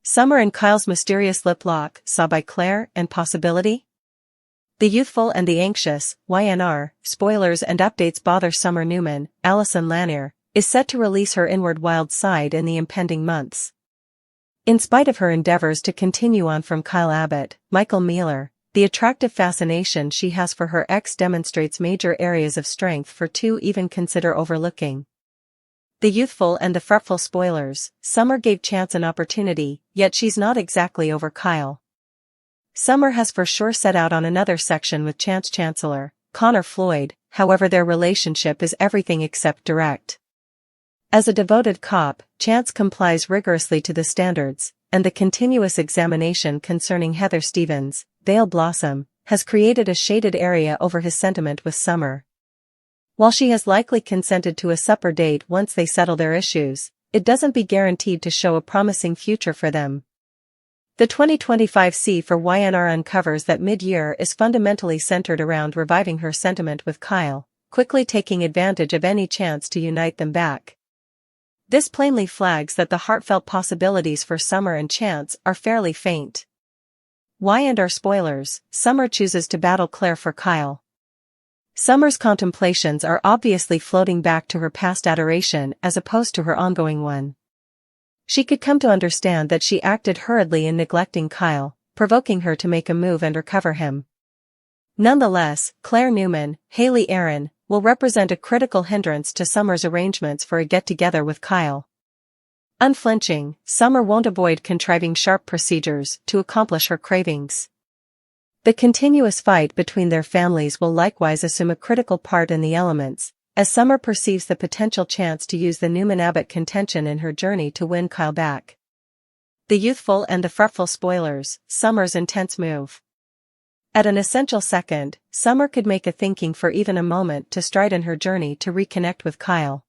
Summer and Kyle's mysterious lip lock, saw by Claire and Possibility? The youthful and the anxious, YNR, spoilers and updates bother Summer Newman. Alison Lanier is set to release her inward wild side in the impending months. In spite of her endeavors to continue on from Kyle Abbott, Michael Mealer, the attractive fascination she has for her ex demonstrates major areas of strength for two even consider overlooking. The youthful and the fretful spoilers, Summer gave Chance an opportunity, yet she's not exactly over Kyle. Summer has for sure set out on another section with Chance Chancellor, Connor Floyd, however their relationship is everything except direct. As a devoted cop, Chance complies rigorously to the standards, and the continuous examination concerning Heather Stevens, Vale Blossom, has created a shaded area over his sentiment with Summer. While she has likely consented to a supper date once they settle their issues, it doesn't be guaranteed to show a promising future for them. The 2025 C for YNR uncovers that mid-year is fundamentally centered around reviving her sentiment with Kyle, quickly taking advantage of any chance to unite them back. This plainly flags that the heartfelt possibilities for Summer and Chance are fairly faint. Y&R spoilers, Summer chooses to battle Claire for Kyle. Summer's contemplations are obviously floating back to her past adoration as opposed to her ongoing one. She could come to understand that she acted hurriedly in neglecting Kyle, provoking her to make a move and recover him. Nonetheless, Claire Newman, Haley Aaron, will represent a critical hindrance to Summer's arrangements for a get-together with Kyle. Unflinching, Summer won't avoid contriving sharp procedures to accomplish her cravings. The continuous fight between their families will likewise assume a critical part in the elements, as Summer perceives the potential chance to use the Newman-Abbott contention in her journey to win Kyle back. The youthful and the fretful spoilers, Summer's intense move. At an essential second, Summer could make a thinking for even a moment to stride in her journey to reconnect with Kyle.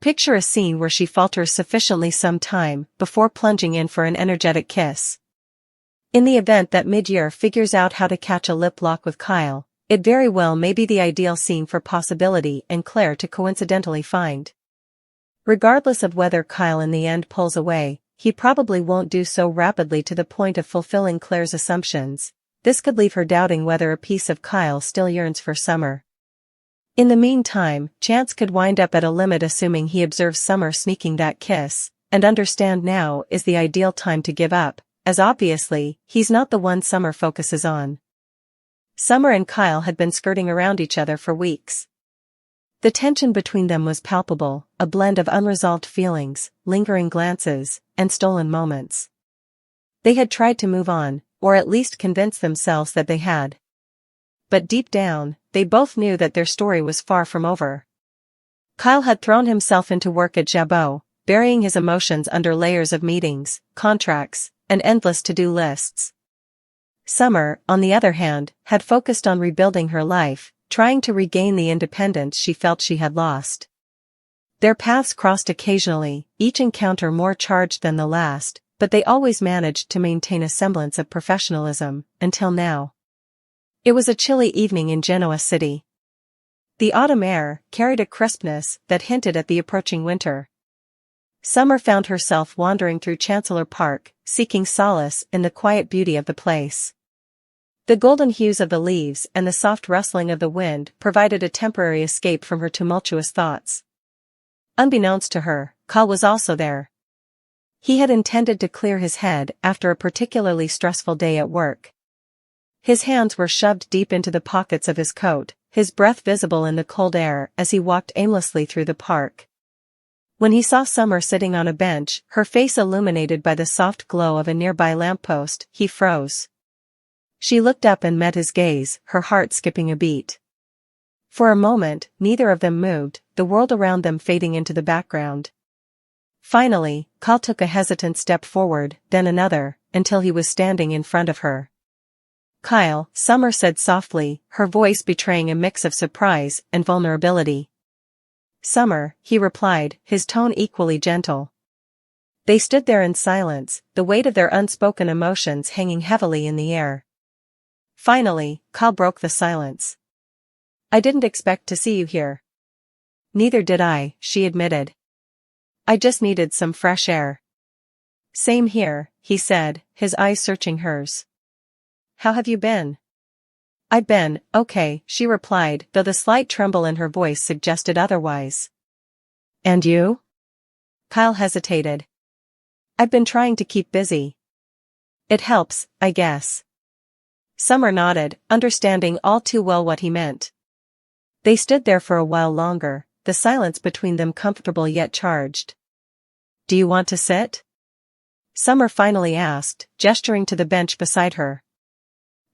Picture a scene where she falters sufficiently some time before plunging in for an energetic kiss. In the event that mid-year figures out how to catch a lip lock with Kyle, it very well may be the ideal scene for Possibility and Claire to coincidentally find. Regardless of whether Kyle in the end pulls away, he probably won't do so rapidly to the point of fulfilling Claire's assumptions. This could leave her doubting whether a piece of Kyle still yearns for Summer. In the meantime, Chance could wind up at a limit assuming he observes Summer sneaking that kiss, and understand now is the ideal time to give up, as obviously, he's not the one Summer focuses on. Summer and Kyle had been skirting around each other for weeks. The tension between them was palpable, a blend of unresolved feelings, lingering glances, and stolen moments. They had tried to move on, or at least convince themselves that they had. But deep down, they both knew that their story was far from over. Kyle had thrown himself into work at Jabot, burying his emotions under layers of meetings, contracts, and endless to-do lists. Summer, on the other hand, had focused on rebuilding her life, trying to regain the independence she felt she had lost. Their paths crossed occasionally, each encounter more charged than the last, but they always managed to maintain a semblance of professionalism, until now. It was a chilly evening in Genoa City. The autumn air carried a crispness that hinted at the approaching winter. Summer found herself wandering through Chancellor Park, seeking solace in the quiet beauty of the place. The golden hues of the leaves and the soft rustling of the wind provided a temporary escape from her tumultuous thoughts. Unbeknownst to her, Kyle was also there. He had intended to clear his head after a particularly stressful day at work. His hands were shoved deep into the pockets of his coat, his breath visible in the cold air as he walked aimlessly through the park. When he saw Summer sitting on a bench, her face illuminated by the soft glow of a nearby lamppost, he froze. She looked up and met his gaze, her heart skipping a beat. For a moment, neither of them moved, the world around them fading into the background. Finally, Kyle took a hesitant step forward, then another, until he was standing in front of her. "Kyle," Summer said softly, her voice betraying a mix of surprise and vulnerability. "Summer," he replied, his tone equally gentle. They stood there in silence, the weight of their unspoken emotions hanging heavily in the air. Finally, Kyle broke the silence. "I didn't expect to see you here." "Neither did I," she admitted. "I just needed some fresh air." "Same here," he said, his eyes searching hers. How have you been? I've been, okay, she replied, though the slight tremble in her voice suggested otherwise. And you? Kyle hesitated. I've been trying to keep busy. It helps, I guess. Summer nodded, understanding all too well what he meant. They stood there for a while longer, the silence between them comfortable yet charged. Do you want to sit? Summer finally asked, gesturing to the bench beside her.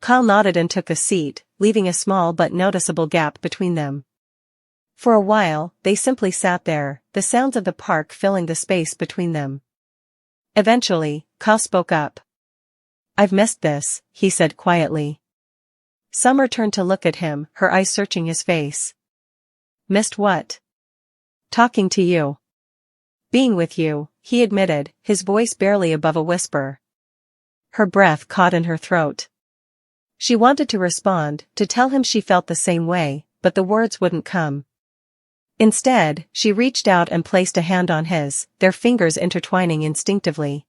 Kyle nodded and took a seat, leaving a small but noticeable gap between them. For a while, they simply sat there, the sounds of the park filling the space between them. Eventually, Kyle spoke up. I've missed this, he said quietly. Summer turned to look at him, her eyes searching his face. Missed what? Talking to you. Being with you, he admitted, his voice barely above a whisper. Her breath caught in her throat. She wanted to respond, to tell him she felt the same way, but the words wouldn't come. Instead, she reached out and placed a hand on his, their fingers intertwining instinctively.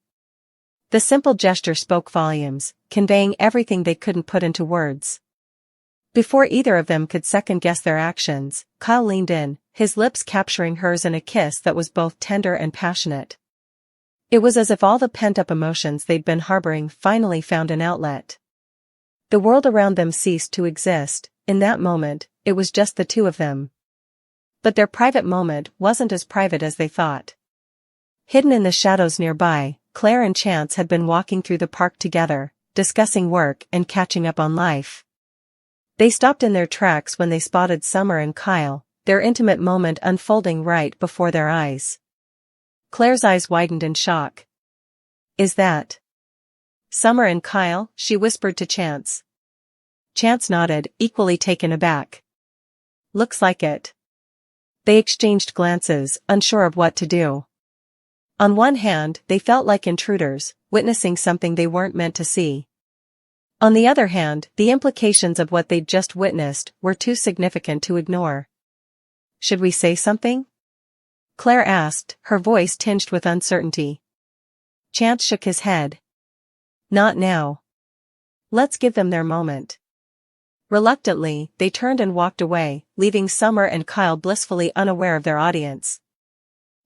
The simple gesture spoke volumes, conveying everything they couldn't put into words. Before either of them could second-guess their actions, Kyle leaned in, his lips capturing hers in a kiss that was both tender and passionate. It was as if all the pent-up emotions they'd been harboring finally found an outlet. The world around them ceased to exist. In that moment, it was just the two of them. But their private moment wasn't as private as they thought. Hidden in the shadows nearby, Claire and Chance had been walking through the park together, discussing work and catching up on life. They stopped in their tracks when they spotted Summer and Kyle, their intimate moment unfolding right before their eyes. Claire's eyes widened in shock. Is that Summer and Kyle? She whispered to Chance. Chance nodded, equally taken aback. Looks like it. They exchanged glances, unsure of what to do. On one hand, they felt like intruders, witnessing something they weren't meant to see. On the other hand, the implications of what they'd just witnessed were too significant to ignore. Should we say something? Claire asked, her voice tinged with uncertainty. Chance shook his head. Not now. Let's give them their moment. Reluctantly, they turned and walked away, leaving Summer and Kyle blissfully unaware of their audience.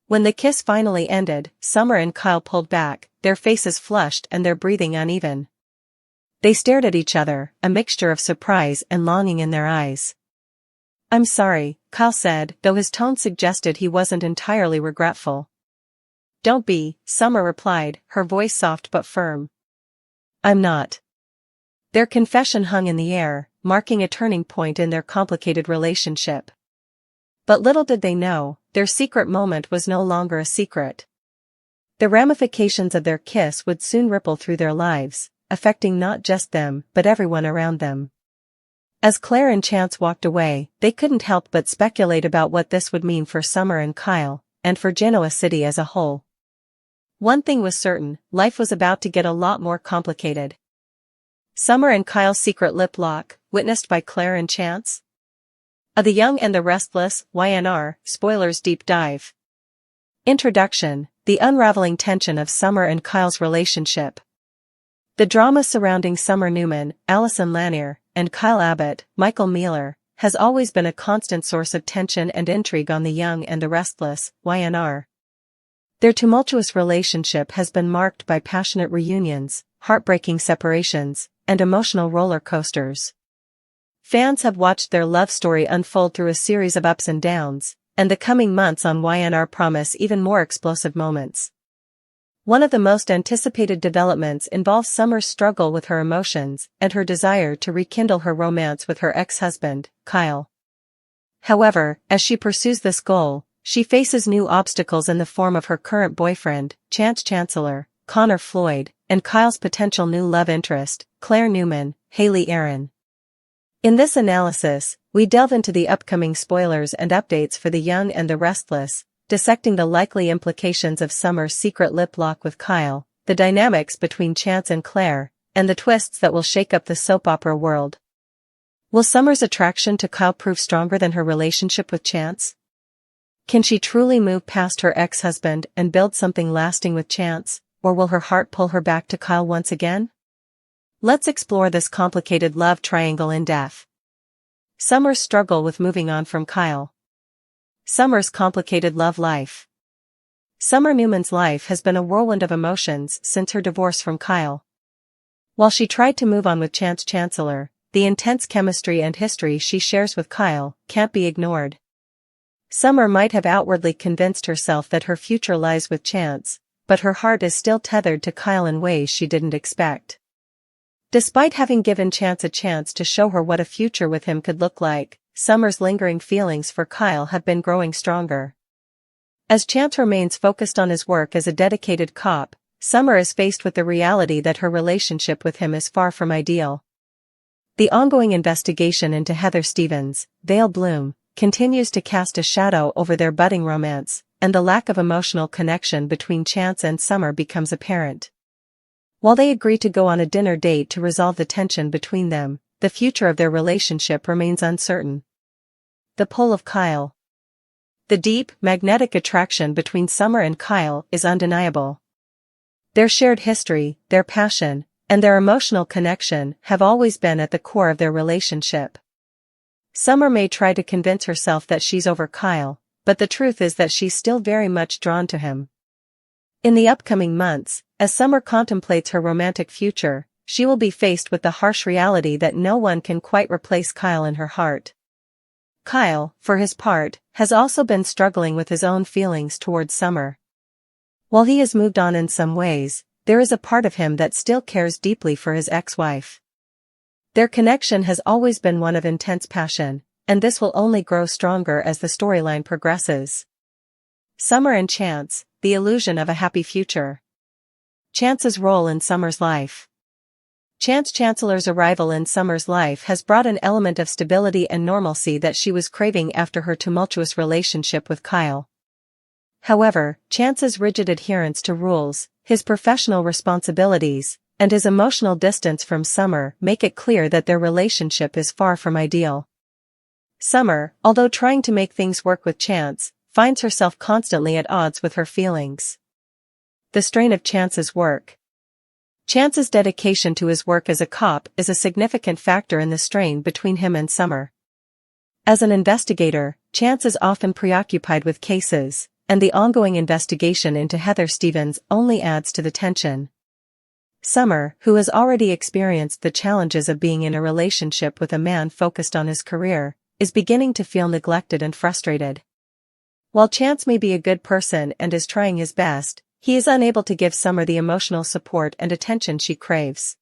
When the kiss finally ended, Summer and Kyle pulled back, their faces flushed and their breathing uneven. They stared at each other, a mixture of surprise and longing in their eyes. I'm sorry, Kyle said, though his tone suggested he wasn't entirely regretful. Don't be, Summer replied, her voice soft but firm. I'm not. Their confession hung in the air, marking a turning point in their complicated relationship. But little did they know, their secret moment was no longer a secret. The ramifications of their kiss would soon ripple through their lives, affecting not just them but everyone around them. As Claire and Chance walked away, they couldn't help but speculate about what this would mean for Summer and Kyle, and for Genoa City as a whole. One thing was certain, life was about to get a lot more complicated. Summer and Kyle's secret lip lock, witnessed by Claire and Chance? The Young and the Restless, YNR, spoilers deep dive. Introduction, the unraveling tension of Summer and Kyle's relationship. The drama surrounding Summer Newman, Allison Lanier, and Kyle Abbott, Michael Mealer, has always been a constant source of tension and intrigue on The Young and the Restless, YNR. Their tumultuous relationship has been marked by passionate reunions, heartbreaking separations, and emotional roller coasters. Fans have watched their love story unfold through a series of ups and downs, and the coming months on YNR promise even more explosive moments. One of the most anticipated developments involves Summer's struggle with her emotions and her desire to rekindle her romance with her ex-husband, Kyle. However, as she pursues this goal, she faces new obstacles in the form of her current boyfriend, Chance Chancellor, Connor Floyd, and Kyle's potential new love interest, Claire Newman, Haley Aaron. In this analysis, we delve into the upcoming spoilers and updates for The Young and the Restless, dissecting the likely implications of Summer's secret lip lock with Kyle, the dynamics between Chance and Claire, and the twists that will shake up the soap opera world. Will Summer's attraction to Kyle prove stronger than her relationship with Chance? Can she truly move past her ex-husband and build something lasting with Chance, or will her heart pull her back to Kyle once again? Let's explore this complicated love triangle in depth. Summer's struggle with moving on from Kyle. Summer's complicated love life. Summer Newman's life has been a whirlwind of emotions since her divorce from Kyle. While she tried to move on with Chance Chancellor, the intense chemistry and history she shares with Kyle can't be ignored. Summer might have outwardly convinced herself that her future lies with Chance, but her heart is still tethered to Kyle in ways she didn't expect. Despite having given Chance a chance to show her what a future with him could look like, Summer's lingering feelings for Kyle have been growing stronger. As Chance remains focused on his work as a dedicated cop, Summer is faced with the reality that her relationship with him is far from ideal. The ongoing investigation into Heather Stevens, Vale Bloom, continues to cast a shadow over their budding romance, and the lack of emotional connection between Chance and Summer becomes apparent. While they agree to go on a dinner date to resolve the tension between them, the future of their relationship remains uncertain. The pull of Kyle. The deep, magnetic attraction between Summer and Kyle is undeniable. Their shared history, their passion, and their emotional connection have always been at the core of their relationship. Summer may try to convince herself that she's over Kyle, but the truth is that she's still very much drawn to him. In the upcoming months, as Summer contemplates her romantic future, she will be faced with the harsh reality that no one can quite replace Kyle in her heart. Kyle, for his part, has also been struggling with his own feelings towards Summer. While he has moved on in some ways, there is a part of him that still cares deeply for his ex-wife. Their connection has always been one of intense passion, and this will only grow stronger as the storyline progresses. Summer and Chance, the illusion of a happy future. Chance's role in Summer's life. Chance Chancellor's arrival in Summer's life has brought an element of stability and normalcy that she was craving after her tumultuous relationship with Kyle. However, Chance's rigid adherence to rules, his professional responsibilities, and his emotional distance from Summer make it clear that their relationship is far from ideal. Summer, although trying to make things work with Chance, finds herself constantly at odds with her feelings. The strain of Chance's work. Chance's dedication to his work as a cop is a significant factor in the strain between him and Summer. As an investigator, Chance is often preoccupied with cases, and the ongoing investigation into Heather Stevens only adds to the tension. Summer, who has already experienced the challenges of being in a relationship with a man focused on his career, is beginning to feel neglected and frustrated. While Chance may be a good person and is trying his best, he is unable to give Summer the emotional support and attention she craves.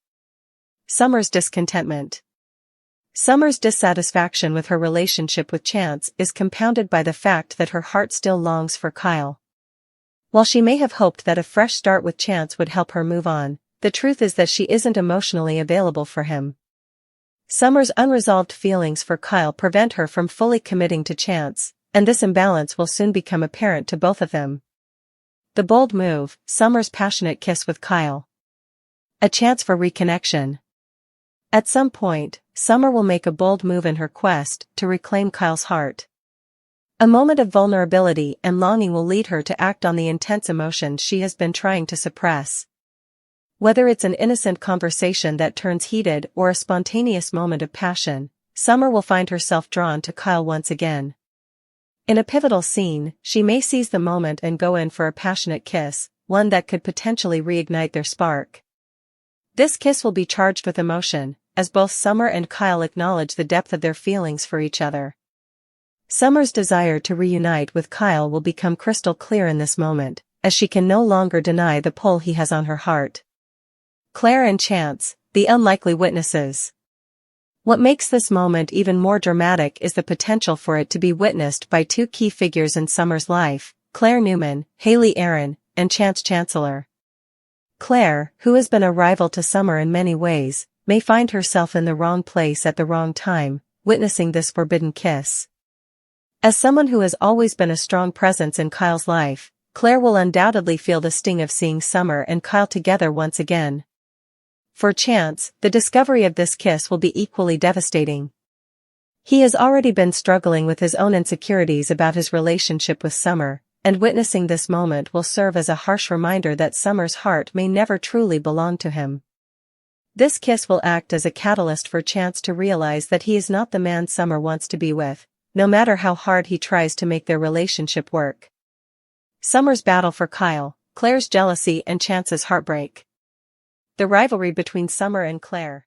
Summer's discontentment. Summer's dissatisfaction with her relationship with Chance is compounded by the fact that her heart still longs for Kyle. While she may have hoped that a fresh start with Chance would help her move on, the truth is that she isn't emotionally available for him. Summer's unresolved feelings for Kyle prevent her from fully committing to Chance, and this imbalance will soon become apparent to both of them. The bold move, Summer's passionate kiss with Kyle. A chance for reconnection. At some point, Summer will make a bold move in her quest to reclaim Kyle's heart. A moment of vulnerability and longing will lead her to act on the intense emotions she has been trying to suppress. Whether it's an innocent conversation that turns heated or a spontaneous moment of passion, Summer will find herself drawn to Kyle once again. In a pivotal scene, she may seize the moment and go in for a passionate kiss, one that could potentially reignite their spark. This kiss will be charged with emotion, as both Summer and Kyle acknowledge the depth of their feelings for each other. Summer's desire to reunite with Kyle will become crystal clear in this moment, as she can no longer deny the pull he has on her heart. Claire and Chance, the unlikely witnesses. What makes this moment even more dramatic is the potential for it to be witnessed by two key figures in Summer's life, Claire Newman, Haley Aaron, and Chance Chancellor. Claire, who has been a rival to Summer in many ways, may find herself in the wrong place at the wrong time, witnessing this forbidden kiss. As someone who has always been a strong presence in Kyle's life, Claire will undoubtedly feel the sting of seeing Summer and Kyle together once again. For Chance, the discovery of this kiss will be equally devastating. He has already been struggling with his own insecurities about his relationship with Summer, and witnessing this moment will serve as a harsh reminder that Summer's heart may never truly belong to him. This kiss will act as a catalyst for Chance to realize that he is not the man Summer wants to be with, no matter how hard he tries to make their relationship work. Summer's battle for Kyle, Claire's jealousy and Chance's heartbreak. The rivalry between Summer and Claire.